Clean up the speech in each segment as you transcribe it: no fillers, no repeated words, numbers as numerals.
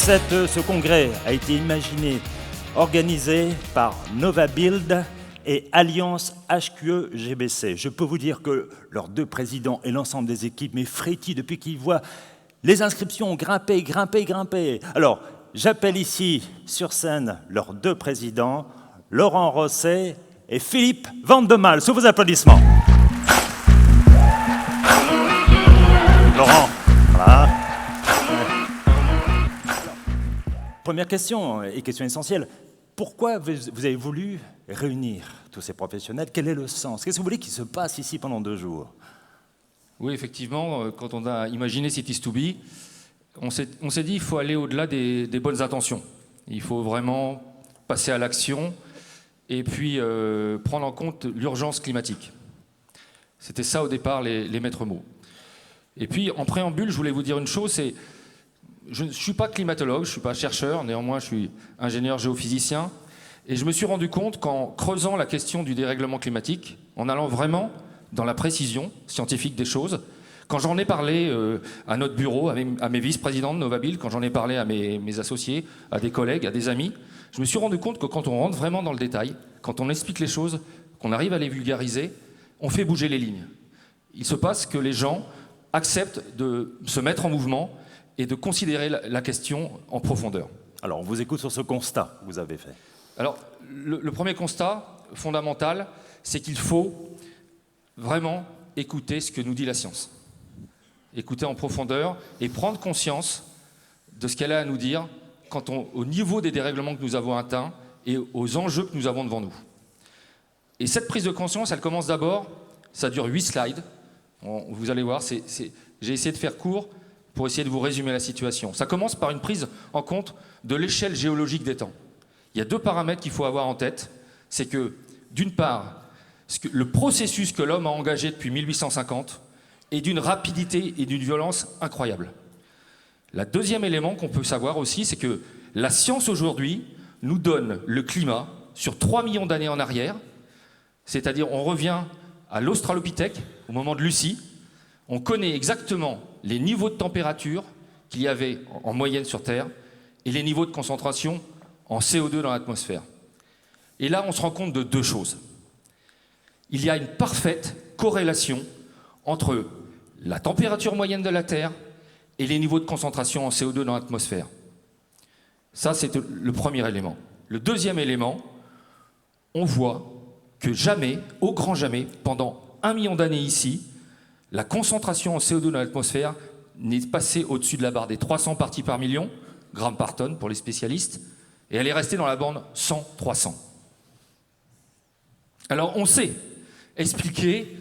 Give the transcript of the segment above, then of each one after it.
Ce congrès a été imaginé, organisé par Novabuild et Alliance HQE-GBC. Je peux vous dire que leurs deux présidents et l'ensemble des équipes mais frétillent depuis qu'ils voient les inscriptions grimper. Alors, j'appelle ici sur scène leurs deux présidents, Laurent Rosset et Philippe Vandemal, sous vos applaudissements. Laurent, voilà. Première question, et question essentielle, pourquoi vous avez voulu réunir tous ces professionnels? Quel est le sens? Qu'est-ce que vous voulez qu'il se passe ici pendant 2 jours? Oui, effectivement, quand on a imaginé Cities to Be, on s'est dit qu'il faut aller au-delà des bonnes intentions. Il faut vraiment passer à l'action et puis prendre en compte l'urgence climatique. C'était ça au départ les maîtres mots. Et puis en préambule, je voulais vous dire une chose, c'est je ne suis pas climatologue, je ne suis pas chercheur, néanmoins je suis ingénieur géophysicien, et je me suis rendu compte qu'en creusant la question du dérèglement climatique, en allant vraiment dans la précision scientifique des choses, quand j'en ai parlé à notre bureau, à mes vice-présidents de Novabuild, quand j'en ai parlé à mes associés, à des collègues, à des amis, je me suis rendu compte que quand on rentre vraiment dans le détail, quand on explique les choses, qu'on arrive à les vulgariser, on fait bouger les lignes. Il se passe que les gens acceptent de se mettre en mouvement et de considérer la question en profondeur. Alors, on vous écoute sur ce constat que vous avez fait. Alors, le premier constat fondamental, c'est qu'il faut vraiment écouter ce que nous dit la science. Écouter en profondeur et prendre conscience de ce qu'elle a à nous dire au niveau des dérèglements que nous avons atteints et aux enjeux que nous avons devant nous. Et cette prise de conscience, elle commence d'abord, ça dure 8 slides, vous allez voir, j'ai essayé de faire court pour essayer de vous résumer la situation. Ça commence par une prise en compte de l'échelle géologique des temps. Il y a 2 paramètres qu'il faut avoir en tête. C'est que, d'une part, le processus que l'homme a engagé depuis 1850 est d'une rapidité et d'une violence incroyables. Le deuxième élément qu'on peut savoir aussi, c'est que la science aujourd'hui nous donne le climat sur 3 millions d'années en arrière, c'est-à-dire on revient à l'Australopithèque, au moment de Lucie. On connaît exactement les niveaux de température qu'il y avait en moyenne sur Terre et les niveaux de concentration en CO2 dans l'atmosphère. Et là, on se rend compte de 2 choses. Il y a une parfaite corrélation entre la température moyenne de la Terre et les niveaux de concentration en CO2 dans l'atmosphère. Ça, c'est le premier élément. Le deuxième élément, on voit que jamais, au grand jamais, pendant 1 million d'années ici, la concentration en CO2 dans l'atmosphère n'est passée au-dessus de la barre des 300 parties par million, grammes par tonne pour les spécialistes, et elle est restée dans la bande 100-300. Alors on sait expliquer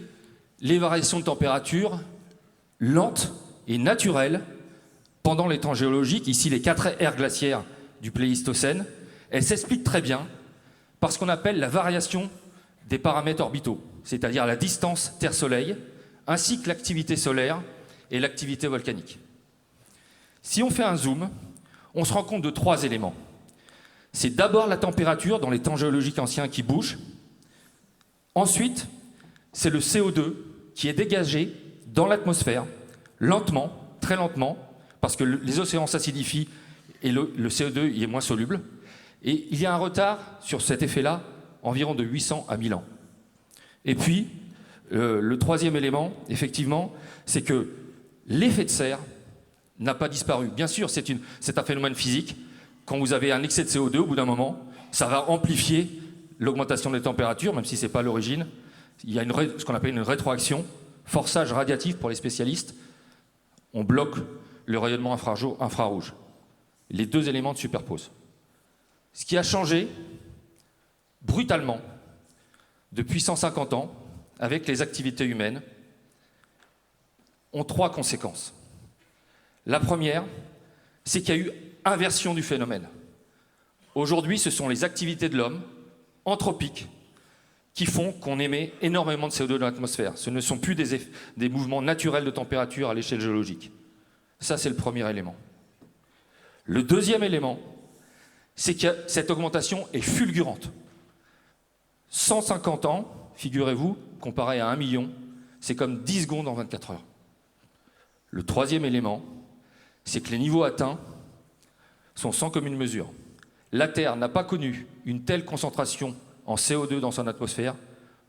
les variations de température lentes et naturelles pendant les temps géologiques, ici les 4 ères glaciaires du Pléistocène. Elles s'expliquent très bien par ce qu'on appelle la variation des paramètres orbitaux, c'est-à-dire la distance Terre-Soleil, ainsi que l'activité solaire et l'activité volcanique. Si on fait un zoom, on se rend compte de 3 éléments. C'est d'abord la température dans les temps géologiques anciens qui bouge. Ensuite, c'est le CO2 qui est dégagé dans l'atmosphère, lentement, très lentement, parce que les océans s'acidifient et le CO2 y est moins soluble. Et il y a un retard sur cet effet-là, environ de 800 à 1000 ans. Et puis, le troisième élément, effectivement, c'est que l'effet de serre n'a pas disparu. Bien sûr, c'est un phénomène physique. Quand vous avez un excès de CO2, au bout d'un moment, ça va amplifier l'augmentation des températures, même si ce n'est pas l'origine. Il y a ce qu'on appelle une rétroaction, forçage radiatif pour les spécialistes. On bloque le rayonnement infrarouge. Les 2 éléments se superposent. Ce qui a changé brutalement depuis 150 ans, avec les activités humaines, ont 3 conséquences. La première, c'est qu'il y a eu inversion du phénomène. Aujourd'hui, ce sont les activités de l'homme, anthropiques, qui font qu'on émet énormément de CO2 dans l'atmosphère. Ce ne sont plus des mouvements naturels de température à l'échelle géologique. Ça, c'est le premier élément. Le deuxième élément, c'est que cette augmentation est fulgurante. 150 ans, figurez-vous, comparé à 1 million, c'est comme 10 secondes en 24 heures. Le troisième élément, c'est que les niveaux atteints sont sans commune mesure. La Terre n'a pas connu une telle concentration en CO2 dans son atmosphère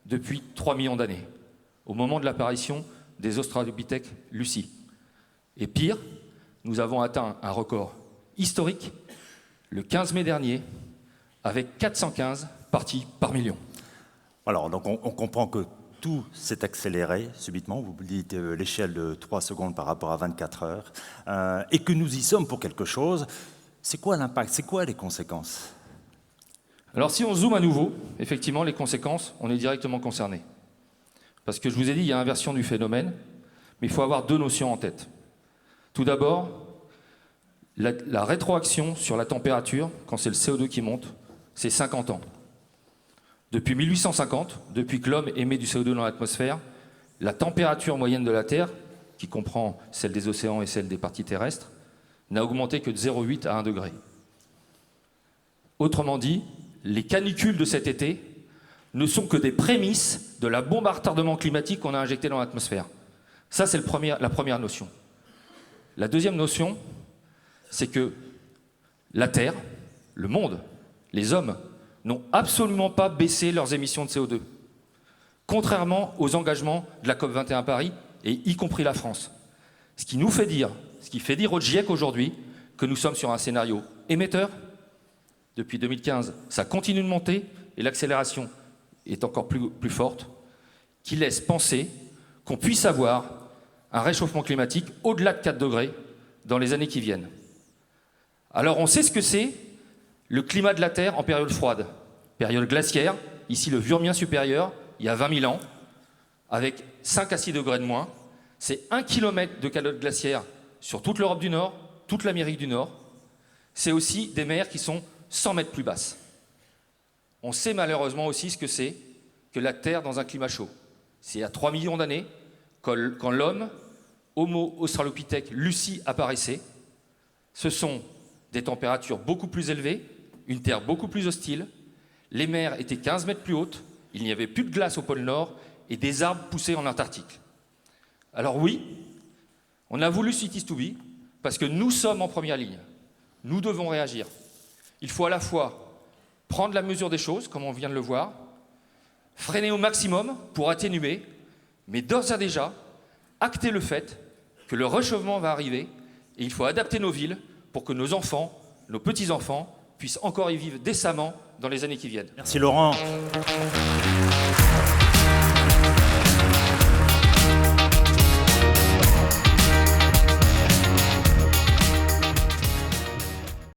depuis 3 millions d'années, au moment de l'apparition des Australopithèques Lucy. Et pire, nous avons atteint un record historique le 15 mai dernier, avec 415 parties par million. Alors, donc on comprend que tout s'est accéléré subitement, vous dites l'échelle de 3 secondes par rapport à 24 heures, et que nous y sommes pour quelque chose. C'est quoi l'impact? C'est quoi les conséquences? Alors si on zoome à nouveau, effectivement, les conséquences, on est directement concerné. Parce que je vous ai dit, il y a inversion du phénomène, mais il faut avoir 2 notions en tête. Tout d'abord, la rétroaction sur la température, quand c'est le CO2 qui monte, c'est 50 ans. Depuis 1850, depuis que l'homme émet du CO2 dans l'atmosphère, la température moyenne de la Terre, qui comprend celle des océans et celle des parties terrestres, n'a augmenté que de 0,8 à 1 degré. Autrement dit, les canicules de cet été ne sont que des prémices de la bombe à retardement climatique qu'on a injectée dans l'atmosphère. Ça, c'est la première notion. La deuxième notion, c'est que la Terre, le monde, les hommes, n'ont absolument pas baissé leurs émissions de CO2, contrairement aux engagements de la COP21 à Paris, et y compris la France. Ce qui fait dire au GIEC aujourd'hui que nous sommes sur un scénario émetteur. Depuis 2015, ça continue de monter, et l'accélération est encore plus forte, qui laisse penser qu'on puisse avoir un réchauffement climatique au-delà de 4 degrés dans les années qui viennent. Alors on sait ce que c'est le climat de la Terre en période froide, période glaciaire, ici le Vurmien supérieur, il y a 20 000 ans, avec 5 à 6 degrés de moins. C'est 1 km de calotte glaciaire sur toute l'Europe du Nord, toute l'Amérique du Nord. C'est aussi des mers qui sont 100 mètres plus basses. On sait malheureusement aussi ce que c'est que la Terre dans un climat chaud. C'est il y a 3 millions d'années, quand l'homme, Homo australopithèque Lucy, apparaissait. Ce sont des températures beaucoup plus élevées, une Terre beaucoup plus hostile, les mers étaient 15 mètres plus hautes, il n'y avait plus de glace au pôle Nord et des arbres poussaient en Antarctique. Alors oui, on a voulu It is to be parce que nous sommes en première ligne. Nous devons réagir. Il faut à la fois prendre la mesure des choses, comme on vient de le voir, freiner au maximum pour atténuer, mais d'ores et déjà, acter le fait que le réchauffement va arriver et il faut adapter nos villes pour que nos enfants, nos petits-enfants, puissent encore y vivre décemment dans les années qui viennent. Merci Laurent.